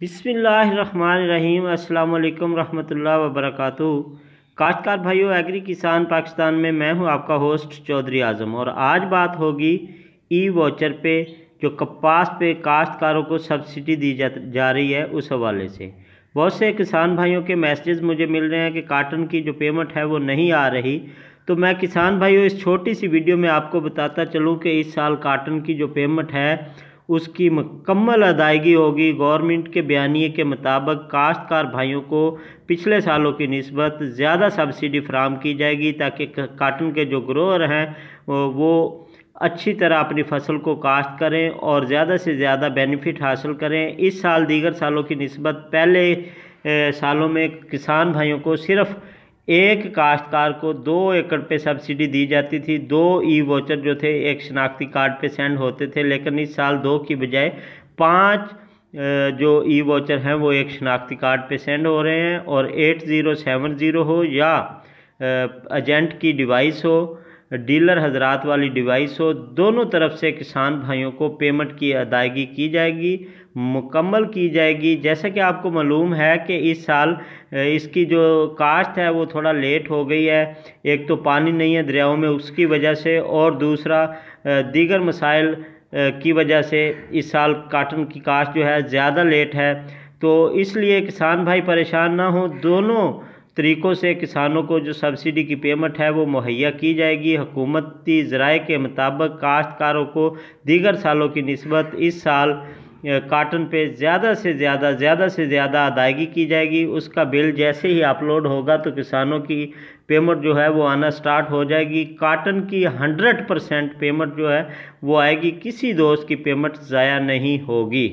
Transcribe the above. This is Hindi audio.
बिस्मिल्लाहिर्रहमानिर्रहीम। अस्सलाम वालेकुम रहमतुल्लाहि व बरकातुहू। काश्तकार भाइयों, एग्री किसान पाकिस्तान में मैं हूं आपका होस्ट चौधरी आज़म, और आज बात होगी ई वोचर पे जो कपास पे काश्तकारों को सब्सिडी दी जा रही है उस हवाले से। बहुत से किसान भाइयों के मैसेजेस मुझे मिल रहे हैं कि काटन की जो पेमेंट है वो नहीं आ रही। तो मैं किसान भाइयों इस छोटी सी वीडियो में आपको बताता चलूँ कि इस साल काटन की जो पेमेंट है उसकी मुकम्मल अदायगी होगी। गवर्नमेंट के बयानिए के मुताबिक काश्तकार भाइयों को पिछले सालों की निस्बत ज़्यादा सब्सिडी फराहम की जाएगी ताकि काटन के जो ग्रोअर हैं वो अच्छी तरह अपनी फसल को काश्त करें और ज़्यादा से ज़्यादा बेनिफिट हासिल करें। इस साल दीगर सालों की निस्बत पहले सालों में किसान भाइयों को सिर्फ़ एक काश्तकार को 2 एकड़ पे सब्सिडी दी जाती थी। 2 ई वोचर जो थे एक शनाख्ती कार्ड पे सेंड होते थे, लेकिन इस साल 2 की बजाय 5 जो ई वोचर हैं वो एक शनाख्ती कार्ड पे सेंड हो रहे हैं। और 8070 हो या एजेंट की डिवाइस हो, डीलर हजरात वाली डिवाइस हो, दोनों तरफ से किसान भाइयों को पेमेंट की अदायगी की जाएगी, मुकम्मल की जाएगी। जैसा कि आपको मालूम है कि इस साल इसकी जो काश्त है वो थोड़ा लेट हो गई है। एक तो पानी नहीं है दरियाओं में उसकी वजह से, और दूसरा दीगर मसाइल की वजह से इस साल काटन की काश्त जो है ज़्यादा लेट है। तो इसलिए किसान भाई परेशान ना हो, दोनों तरीक़ों से किसानों को जो सब्सिडी की पेमेंट है वो मुहैया की जाएगी। हुकूमती ज़राए के मुताबिक काश्तकारों को दीगर सालों की निस्बत इस साल काटन पे ज़्यादा से ज़्यादा अदायगी की जाएगी। उसका बिल जैसे ही अपलोड होगा तो किसानों की पेमेंट जो है वो आना स्टार्ट हो जाएगी। काटन की 100% पेमेंट जो है वो आएगी, किसी दोस्त की पेमेंट ज़ाया नहीं होगी।